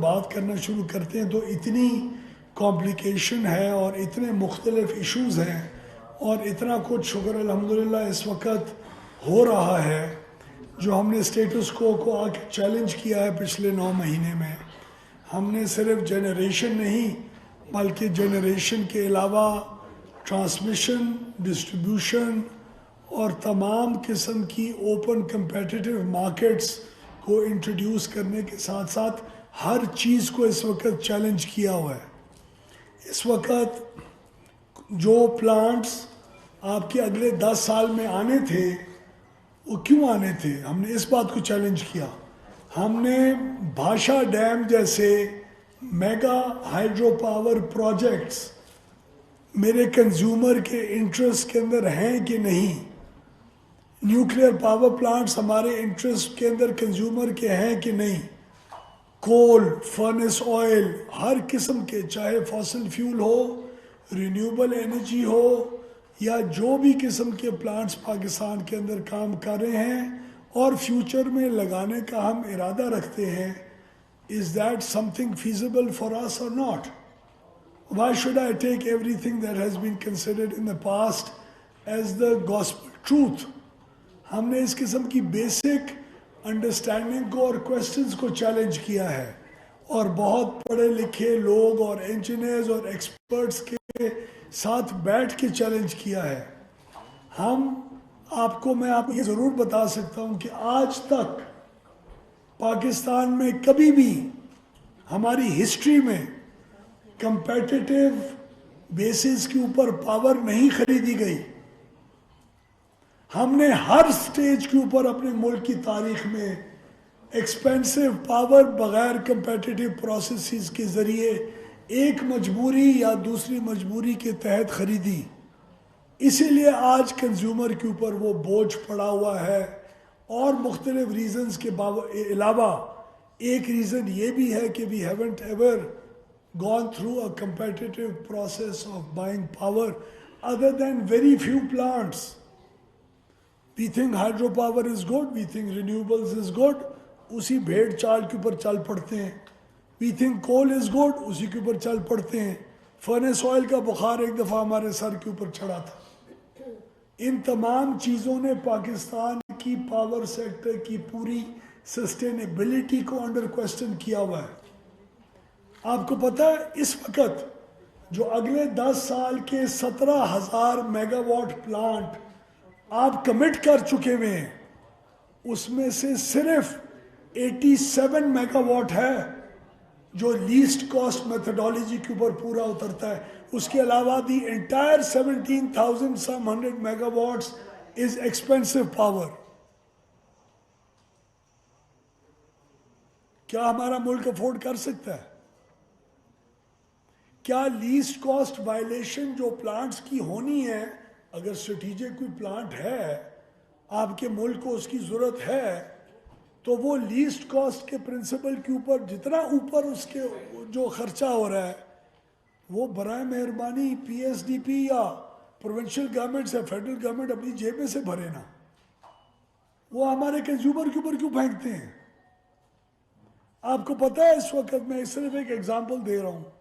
बात करना शुरू करते हैं तो इतनी कॉम्प्लिकेशन है और इतने मुख्तलिफ इश्यूज़ हैं और इतना कुछ शुक्र अल्हम्दुलिल्लाह इस वक्त हो रहा है जो हमने स्टेटस को आके चैलेंज किया है पिछले 9 महीने में। हमने सिर्फ जनरेशन नहीं बल्कि जनरेशन के अलावा ट्रांसमिशन, डिस्ट्रीब्यूशन और तमाम किस्म की ओपन कम्पेटिटिव मार्केट्स को इंट्रोड्यूस करने के साथ साथ हर चीज़ को इस वक्त चैलेंज किया हुआ है। इस वक्त जो प्लांट्स आपके अगले 10 साल में आने थे वो क्यों आने थे, हमने इस बात को चैलेंज किया। हमने भाषा डैम जैसे मेगा हाइड्रो पावर प्रोजेक्ट्स मेरे कंज्यूमर के इंटरेस्ट के अंदर हैं कि नहीं, न्यूक्लियर पावर प्लांट्स हमारे इंटरेस्ट के अंदर कंज्यूमर के हैं कि नहीं, कोल, फर्नेस ऑयल, हर किस्म के, चाहे फॉसिल फ्यूल हो, रिन्यूएबल एनर्जी हो या जो भी किस्म के प्लांट्स पाकिस्तान के अंदर काम कर रहे हैं और फ्यूचर में लगाने का हम इरादा रखते हैं, is that something feasible for us और not? Why should I take everything that has been considered in the past as the gospel truth? हमने इस किस्म की बेसिक अंडरस्टैंडिंग को और क्वेश्चंस को चैलेंज किया है और बहुत पढ़े लिखे लोग और इंजीनियर्स और एक्सपर्ट्स के साथ बैठ के चैलेंज किया है। मैं आपको ये ज़रूर बता सकता हूँ कि आज तक पाकिस्तान में कभी भी हमारी हिस्ट्री में कंपेटिटिव बेसिस के ऊपर पावर नहीं खरीदी गई। हमने हर स्टेज के ऊपर अपने मुल्क की तारीख में एक्सपेंसिव पावर बगैर कंपेटिटिव प्रोसेसेस के ज़रिए एक मजबूरी या दूसरी मजबूरी के तहत ख़रीदी। इसीलिए आज कंज्यूमर के ऊपर वो बोझ पड़ा हुआ है और मुख्तलिफ रीज़न्स के अलावा एक रीज़न ये भी है कि we haven't ever gone through a competitive process of buying power other than very few plants. We think hydropower is good, we think renewables is good, उसी भेड़ चाल के ऊपर चल पड़ते हैं। We think coal is good, उसी के ऊपर चल पड़ते हैं। फर्नेस ऑयल का बुखार एक दफ़ा हमारे सर के ऊपर चढ़ा था। इन तमाम चीज़ों ने पाकिस्तान की पावर सेक्टर की पूरी सस्टेनेबिलिटी को अंडर क्वेश्चन किया हुआ है। आपको पता है इस वक्त जो अगले 10 साल के 17,000 मेगावाट प्लांट आप कमिट कर चुके हुए हैं, उसमें से सिर्फ 87 मेगावाट है जो लीस्ट कॉस्ट मेथडोलॉजी के ऊपर पूरा उतरता है। उसके अलावा the entire 17,100 megawatts is expensive power. क्या हमारा मुल्क अफोर्ड कर सकता है? क्या लीस्ट कॉस्ट वायलेशन जो प्लांट्स की होनी है, अगर स्ट्रेटेजिक कोई प्लांट है आपके मुल्क को उसकी ज़रूरत है, तो वो लीस्ट कॉस्ट के प्रिंसिपल के ऊपर जितना ऊपर उसके जो खर्चा हो रहा है वो बराए मेहरबानी पीएसडीपी या प्रोविंशियल गवर्नमेंट या फेडरल गवर्नमेंट अपनी जेब में से भरे ना, वो हमारे कंज्यूमर के ऊपर क्यों फेंकते हैं? आपको पता है इस वक्त मैं सिर्फ एक एग्जाम्पल दे रहा हूँ,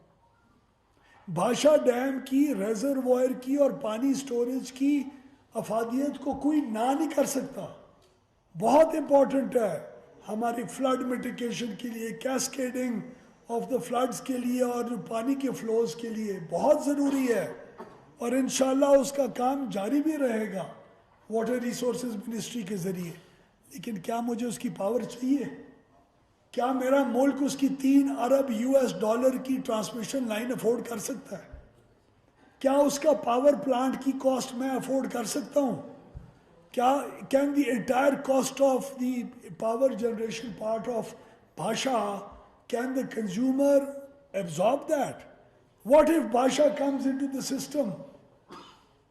भाषा डैम की, रेजरवॉयर की और पानी स्टोरेज की अफादियत को कोई ना नहीं कर सकता। बहुत इंपॉर्टेंट है हमारी फ्लड मिटिगेशन के लिए, कैस्केडिंग ऑफ द फ्लड्स के लिए और पानी के फ्लोज के लिए बहुत ज़रूरी है और इंशाल्लाह उसका काम जारी भी रहेगा वाटर रिसोर्सेज मिनिस्ट्री के ज़रिए। लेकिन क्या मुझे उसकी पावर चाहिए? क्या मेरा मुल्क उसकी 3 अरब US डॉलर की ट्रांसमिशन लाइन अफोर्ड कर सकता है? क्या उसका पावर प्लांट की कॉस्ट मैं अफोर्ड कर सकता हूँ? क्या can the entire cost of the power generation part of Bhasha, can the consumer absorb that? What if Bhasha comes into the system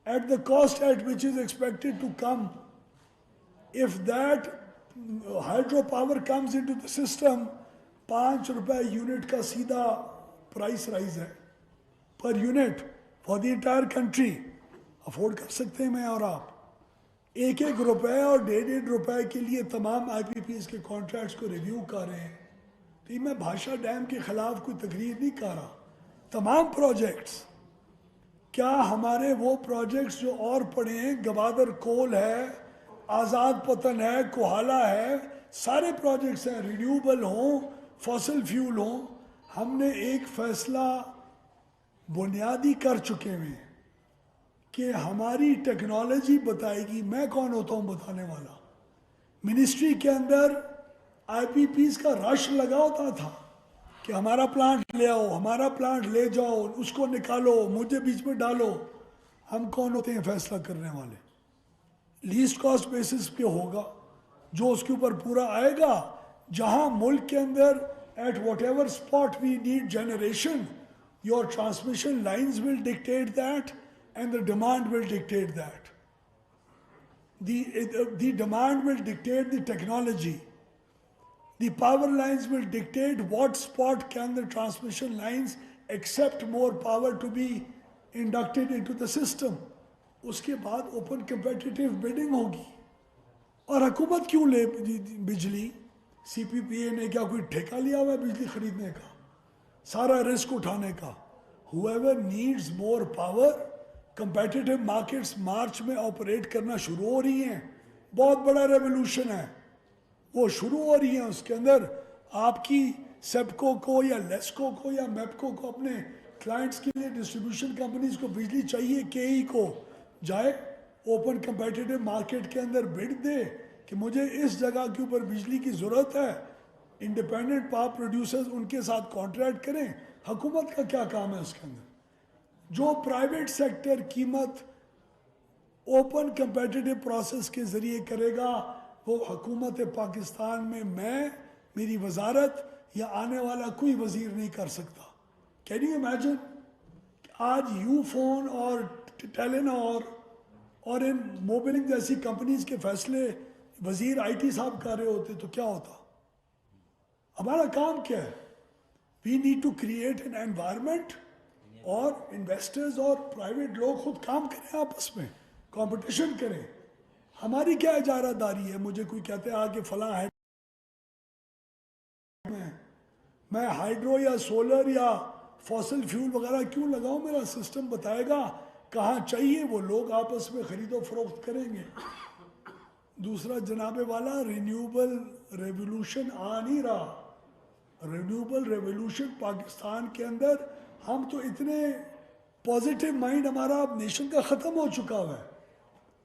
at the cost at which is expected to come? If that hydro power comes into the system, 5 रुपए unit का सीधा price rise है per unit for the entire country. Afford कर सकते हैं मैं और आप? 1-1 रुपए और 1.5 रुपए के लिए तमाम IPPs के कॉन्ट्रैक्ट्स को रिव्यू कर रहे हैं। तो ये मैं भाषा डैम के खिलाफ कोई तकरीर नहीं कर रहा। तमाम प्रोजेक्ट्स, क्या हमारे वो प्रोजेक्ट्स जो और पड़े हैं, गवादर कोल है, आज़ाद पतन है, कोहाला है, सारे प्रोजेक्ट्स हैं, रिन्यूएबल हों, फॉसिल फ्यूल हों, हमने एक फैसला बुनियादी कर चुके हैं कि हमारी टेक्नोलॉजी बताएगी। मैं कौन होता हूँ बताने वाला? मिनिस्ट्री के अंदर आईपीपीज का रश लगा होता था कि हमारा प्लांट ले आओ, हमारा प्लांट ले जाओ, उसको निकालो, मुझे बीच में डालो। हम कौन होते हैं फैसला करने वाले? लीस्ट कॉस्ट बेसिस पे होगा, जो उसके ऊपर पूरा आएगा। जहां मुल्क के अंदर at whatever spot we need generation, your transmission lines will dictate that and the demand will dictate that. The demand will dictate the technology. The power lines will dictate what spot can the transmission lines accept more power to be inducted into the system. उसके बाद open competitive bidding होगी। और हुकूमत क्यों ले बिजली? CPPA ने क्या कोई ठेका लिया हुआ है बिजली खरीदने का, सारा रिस्क उठाने का? Whoever needs more power, competitive markets मार्च में ऑपरेट करना शुरू हो रही हैं। बहुत बड़ा रेवोल्यूशन है, वो शुरू हो रही है। उसके अंदर आपकी सेप्को को या लेस्को को या मेप्को को अपने क्लाइंट्स के लिए डिस्ट्रीब्यूशन कंपनीज को बिजली चाहिए, केई को जाए ओपन कंपेटिटिव मार्केट के अंदर बिड दे कि मुझे इस जगह के ऊपर बिजली की ज़रूरत है। इंडिपेंडेंट पावर प्रोड्यूसर्स उनके साथ कॉन्ट्रैक्ट करें। हुकूमत का क्या काम है उसके अंदर? जो प्राइवेट सेक्टर कीमत ओपन कंपेटिटिव प्रोसेस के ज़रिए करेगा, वो हुकूमत पाकिस्तान में मैं, मेरी वजारत या आने वाला कोई वज़ीर नहीं कर सकता। Can you imagine? आज यूफोन और टेलीनॉर और इन मोबिलिंग जैसी कंपनीज के फैसले वज़ीर आईटी साहब कर रहे होते तो क्या होता? हमारा काम क्या है? We need to create an environment, और इन्वेस्टर्स और प्राइवेट लोग खुद काम करें, आपस में कंपटीशन करें। हमारी क्या इजारादारी है? मुझे कोई कहते हैं आके फला है, मैं हाइड्रो या सोलर या फॉसिल फ्यूल वगैरह क्यों लगाऊं? मेरा सिस्टम बताएगा कहाँ चाहिए, वो लोग आपस में खरीदो फरोख्त करेंगे। दूसरा जनाबे वाला, रिन्यूएबल रेवोल्यूशन आ नहीं रहा। रिन्यूएबल रेवोल्यूशन पाकिस्तान के अंदर, हम तो इतने पॉजिटिव माइंड हमारा अब नेशन का ख़त्म हो चुका हुआ है।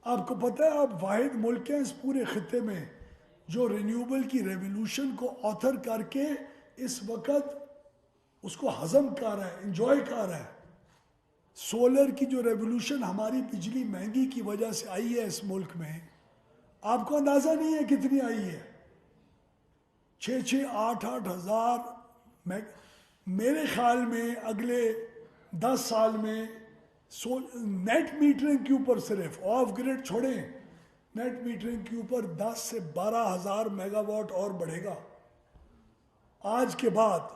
आपको पता है आप वाहिद मुल्क हैं इस पूरे खत्े में जो रिन्यूएबल की रेवोल्यूशन को ऑथर करके इस वक्त उसको हजम कर रहा है, इंजॉय कर रहा है। सोलर की जो रेवोल्यूशन हमारी बिजली महंगी की वजह से आई है इस मुल्क में, आपको अंदाज़ा नहीं है कितनी आई है। 6-6, 8-8 हज़ार। मेरे ख्याल में अगले 10 साल में नेट मीटरिंग के ऊपर, सिर्फ ऑफ ग्रिड छोड़ें, नेट मीटरिंग के ऊपर 10 से 12 हज़ार मेगावाट और बढ़ेगा आज के बाद।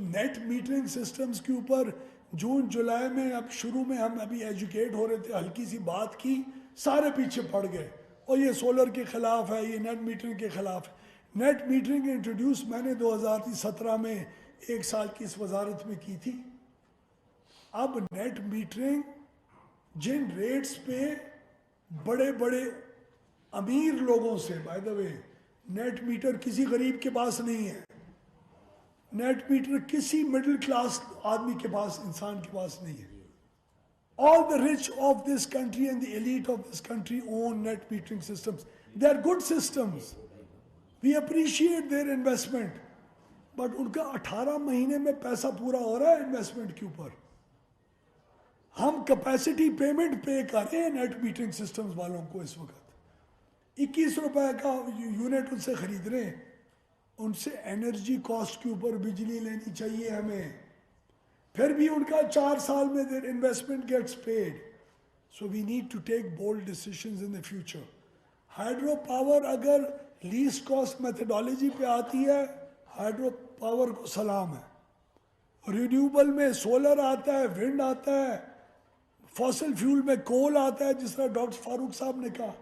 नेट मीटरिंग सिस्टम्स के ऊपर जून जुलाई में, अब शुरू में हम अभी एजुकेट हो रहे थे, हल्की सी बात की, सारे पीछे पड़ गए और ये सोलर के खिलाफ है, ये नेट मीटरिंग के खिलाफ है। नेट मीटरिंग इंट्रोड्यूस मैंने 2017 में 1 साल की इस वजारत में की थी। अब नेट मीटरिंग जिन रेट्स पे बड़े बड़े अमीर लोगों से, by the way net metre किसी गरीब के पास नहीं है, नेट मीटर किसी मिडिल क्लास आदमी के पास, इंसान के पास नहीं है। All the rich of this country and the elite of this country own net metering systems. They are good systems. We appreciate their investment. But उनका 18 महीने में पैसा पूरा हो रहा है इन्वेस्टमेंट के ऊपर। हम कैपेसिटी पेमेंट पे कर रहे हैं नेट मीटरिंग सिस्टम्स वालों को इस वक्त। 21 रुपए का यूनिट उनसे खरीद रहे हैं। उनसे एनर्जी कॉस्ट के ऊपर बिजली लेनी चाहिए हमें, फिर भी उनका 4 साल में their investment gets paid. So we need to take bold decisions in the future. Hydro power अगर लीस्ट कॉस्ट मेथडोलॉजी पे आती है, हाइड्रो पावर को सलाम है। रिन्यूएबल में सोलर आता है, विंड आता है, फॉसिल फ्यूल में कोल आता है। जिस तरह डॉक्टर फारूक साहब ने कहा,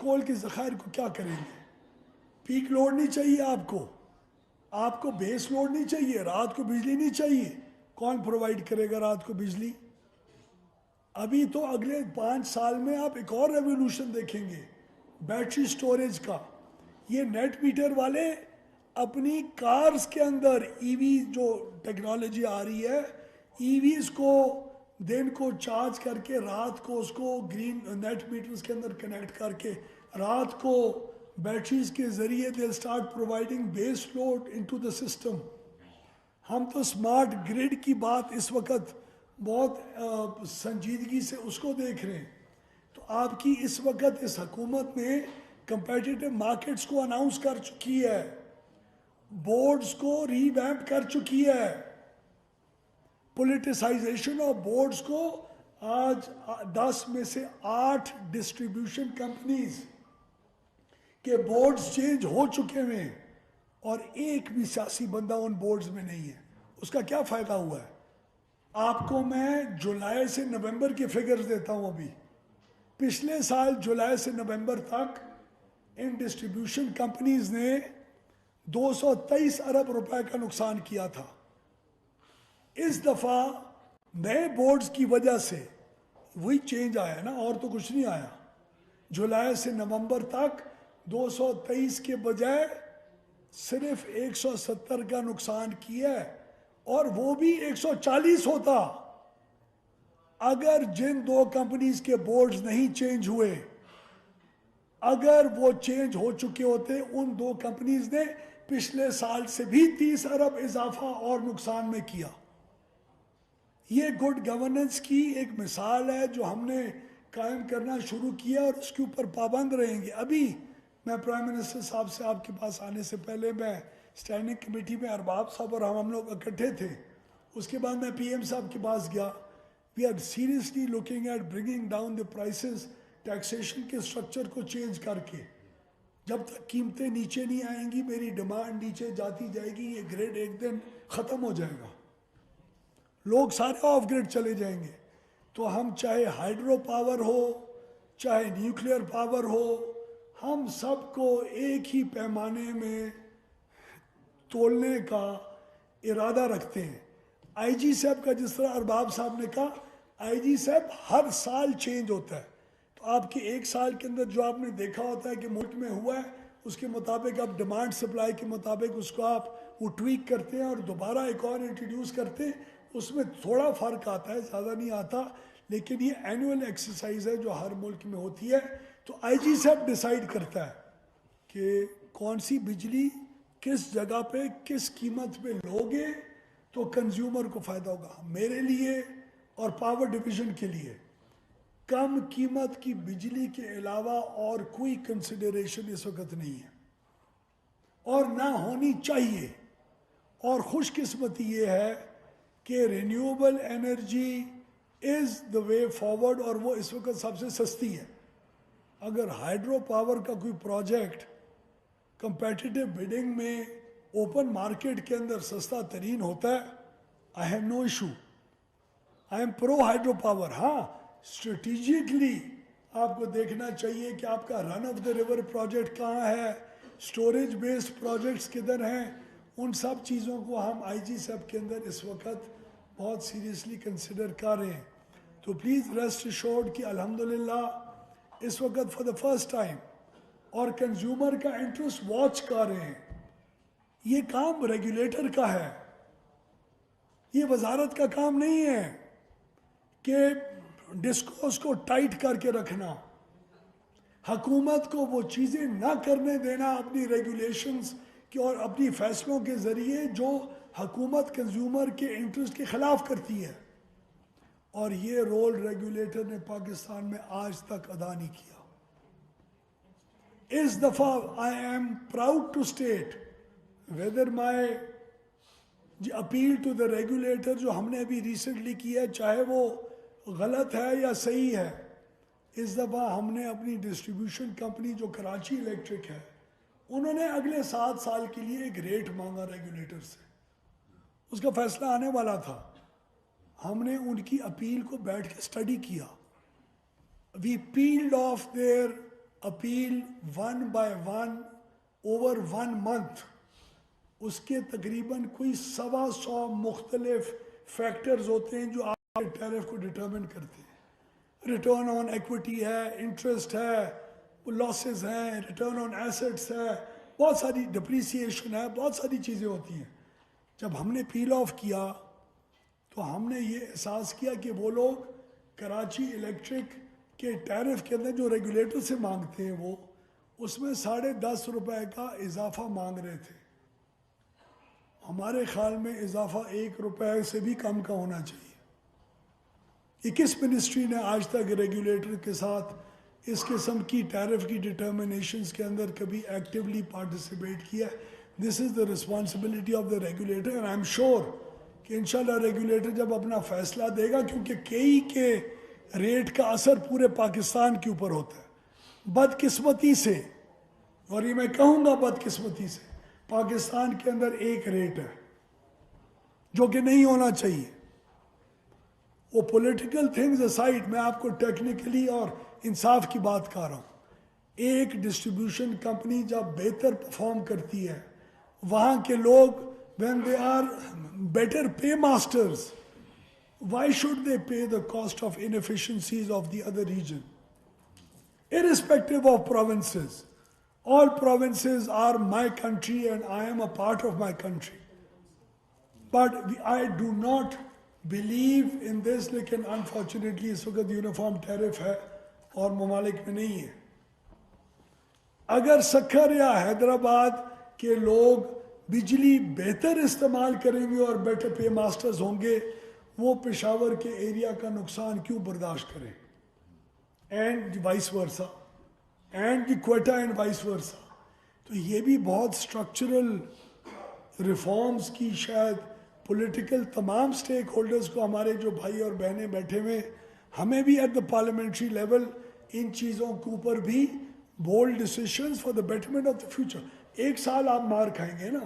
कोल के ज़खायर को क्या करेंगे? पीक लोड नहीं चाहिए आपको बेस लोड नहीं चाहिए, रात को बिजली नहीं चाहिए, कौन प्रोवाइड करेगा रात को बिजली? अभी तो अगले 5 साल में आप एक और रेवोल्यूशन देखेंगे बैटरी स्टोरेज का। ये नेट मीटर वाले अपनी कार्स के अंदर ईवी जो टेक्नोलॉजी आ रही है, ईवीज को दिन को चार्ज करके रात को उसको ग्रीन नेट मीटर्स के अंदर कनेक्ट करके रात को बैटरीज के जरिए they start providing base load into the system. हम तो स्मार्ट ग्रिड की बात इस वक्त बहुत संजीदगी से उसको देख रहे हैं। तो आपकी इस वक्त इस हुकूमत ने कंपेटिटिव मार्केट्स को अनाउंस कर चुकी है, बोर्ड्स को रीवैम्प कर चुकी है। पॉलिटिसाइजेशन ऑफ बोर्ड्स को आज 10 में से 8 डिस्ट्रीब्यूशन कंपनीज के बोर्ड्स चेंज हो चुके हैं और एक भी सियासी बंदा उन बोर्ड्स में नहीं है। उसका क्या फायदा हुआ है? आपको मैं जुलाई से नवंबर के फिगर्स देता हूं। अभी पिछले साल जुलाई से नवंबर तक इन डिस्ट्रीब्यूशन कंपनीज ने 223 अरब रुपए का नुकसान किया था। इस दफा नए बोर्ड्स की वजह से वही चेंज आया ना, और तो कुछ नहीं आया। जुलाई से नवंबर तक 223 के बजाय सिर्फ 170 का नुकसान किया है, और वो भी 140 होता अगर जिन 2 कंपनीज के बोर्ड्स नहीं चेंज हुए। अगर वो चेंज हो चुके होते, उन 2 कंपनीज ने पिछले साल से भी 30 अरब इजाफा और नुकसान में किया। ये गुड गवर्नेंस की एक मिसाल है जो हमने कायम करना शुरू किया और उसके ऊपर पाबंद रहेंगे। अभी मैं प्राइम मिनिस्टर साहब से आपके पास आने से पहले मैं स्टैंडिंग कमेटी में अरबाब साहब और हम लोग इकट्ठे थे। उसके बाद मैं पीएम साहब के पास गया। We are seriously looking at bringing down the prices, taxation के स्ट्रक्चर को चेंज करके। जब तक कीमतें नीचे नहीं आएंगी, मेरी डिमांड नीचे जाती जाएगी, ये ग्रेड एक दिन ख़त्म हो जाएगा, लोग सारे ऑफ ग्रिड चले जाएंगे। तो हम चाहे हाइड्रो पावर हो चाहे न्यूक्लियर पावर हो, हम सबको एक ही पैमाने में तोलने का इरादा रखते हैं। आईजी साहब का जिस तरह अरबाब साहब ने कहा, आईजी साहब हर साल चेंज होता है। तो आपके 1 साल के अंदर जो आपने देखा होता है कि मुल्क में हुआ है, उसके मुताबिक आप डिमांड सप्लाई के मुताबिक उसको आप वो ट्वीक करते हैं और दोबारा एक और इंट्रोड्यूस करते हैं। उसमें थोड़ा फ़र्क आता है, ज़्यादा नहीं आता, लेकिन ये एनुअल एक्सरसाइज है जो हर मुल्क में होती है। तो आईजी साहब डिसाइड करता है कि कौन सी बिजली किस जगह पे किस कीमत पे लोगे तो कंज्यूमर को फ़ायदा होगा। मेरे लिए और पावर डिवीज़न के लिए कम कीमत की बिजली के अलावा और कोई कंसिडरेशन इस वक्त नहीं है और ना होनी चाहिए। और खुशकिस्मती ये है कि renewable energy is the way forward, और वो इस वक्त सबसे सस्ती है। अगर हाइड्रो पावर का कोई प्रोजेक्ट कंपेटिटिव बिडिंग में ओपन मार्केट के अंदर सस्ता तरीन होता है, I have no issue, I am pro hydro power. हाँ, स्ट्रेटेजिकली आपको देखना चाहिए कि आपका run of the river project कहाँ है, स्टोरेज बेस्ड प्रोजेक्ट्स किधर हैं। उन सब चीज़ों को हम आईजी साहब के अंदर इस वक्त बहुत सीरियसली कंसिडर कर रहे हैं। तो प्लीज़ रेस्ट एश्योर्ड कि अल्हम्दुलिल्लाह इस वक्त फॉर द फर्स्ट टाइम और कंज्यूमर का इंटरेस्ट वॉच कर रहे हैं। ये काम रेगुलेटर का है, ये वजारत का काम नहीं है कि डिस्कोर्स को टाइट करके रखना, हुकूमत को वो चीज़ें ना करने देना अपनी रेगुलेशंस की और अपनी फैसलों के ज़रिए जो हुकूमत कंज्यूमर के इंटरेस्ट के ख़िलाफ़ करती है। और ये रोल रेगुलेटर ने पाकिस्तान में आज तक अदा नहीं किया। इस दफ़ा I am proud to state whether my appeal to the regulator जो हमने अभी रिसेंटली किया है, चाहे वो गलत है या सही है, इस दफ़ा हमने अपनी डिस्ट्रीब्यूशन कंपनी जो कराची इलेक्ट्रिक है, उन्होंने अगले 7 साल के लिए एक रेट मांगा रेगुलेटर से। उसका फैसला आने वाला था। हमने उनकी अपील को बैठ के स्टडी किया। We peeled off their appeal one by one over 1 month उसके तकरीबन कोई 125 मुख्तलिफ फैक्टर्स होते हैं जो आपके टैरिफ को डिटरमिन करते हैं। रिटर्न ऑन इक्विटी है, इंटरेस्ट है, लॉसेस हैं, रिटर्न ऑन एसेट्स है, बहुत सारी डिप्रिसिएशन है, बहुत सारी चीज़ें होती हैं। जब हमने पील ऑफ किया तो हमने ये एहसास किया कि वो लोग कराची इलेक्ट्रिक के टैरिफ के अंदर जो रेगुलेटर से मांगते हैं वो उसमें 10.5 रुपए का इजाफा मांग रहे थे। हमारे ख्याल में इजाफा 1 रुपए से भी कम का होना चाहिए। ये किस मिनिस्ट्री ने आज तक रेगुलेटर के साथ इस किस्म की टैरिफ की डिटर्मिनेशंस के अंदर कभी एक्टिवली पार्टिसिपेट किया? This is the responsibility of the regulator and I am sure कि इंशाल्लाह रेगुलेटर जब अपना फैसला देगा, क्योंकि कई के रेट का असर पूरे पाकिस्तान के ऊपर होता है। बदकिस्मती से, और ये मैं कहूँगा बदकिस्मती से, पाकिस्तान के अंदर एक रेट है जो कि नहीं होना चाहिए। वो पॉलिटिकल थिंग्स असाइड, मैं आपको टेक्निकली और इंसाफ की बात कर रहा हूँ। एक डिस्ट्रीब्यूशन कंपनी जब बेहतर परफॉर्म करती है, वहाँ के लोग when they are better pay masters, why should they pay the cost of inefficiencies of the other region? Irrespective of provinces, all provinces are my country and I am a part of my country. But I do not believe in this, लेकिन unfortunately इस वक्त uniform tariff है और ममालिक में नहीं है। अगर सक्खर या हैदराबाद के लोग बिजली बेहतर इस्तेमाल करेंगे और बेटर पे मास्टर्स होंगे, वो पेशावर के एरिया का नुकसान क्यों बर्दाश्त करें? And vice versa, and Quetta and vice versa. तो ये भी बहुत स्ट्रक्चरल रिफॉर्म्स की शायद पॉलिटिकल तमाम स्टेक होल्डर्स को, हमारे जो भाई और बहनें बैठे हुए, हमें भी एट द पार्लियामेंट्री लेवल इन चीज़ों के ऊपर भी bold decisions for the betterment of the future. 1 साल आप मार खाएंगे ना,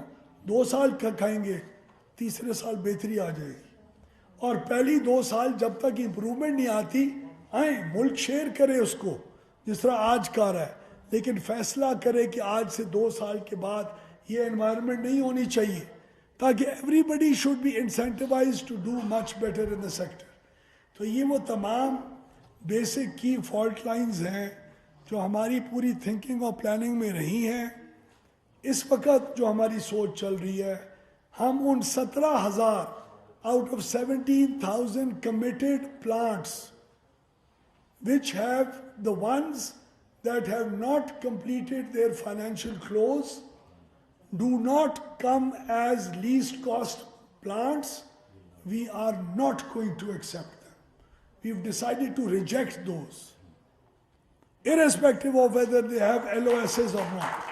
2 साल खाएंगे, तीसरे साल बेहतरी आ जाएगी। और पहली 2 साल जब तक इम्प्रूवमेंट नहीं आती, आए मुल्क शेयर करे उसको जिस तरह आज कर रहा है, लेकिन फैसला करे कि आज से 2 साल के बाद ये एनवायरनमेंट नहीं होनी चाहिए, ताकि everybody should be incentivised to do much better in the sector. तो ये वो तमाम बेसिक की फॉल्ट लाइंस हैं जो हमारी पूरी थिंकिंग और प्लानिंग में रही हैं। इस वक्त जो हमारी सोच चल रही है, हम उन 17,000 out of 17,000 committed plants, which have the ones that have not completed their financial close, do not come as least cost plants, we are not going to accept them. We've decided to reject those, irrespective of whether they have LOSs or not.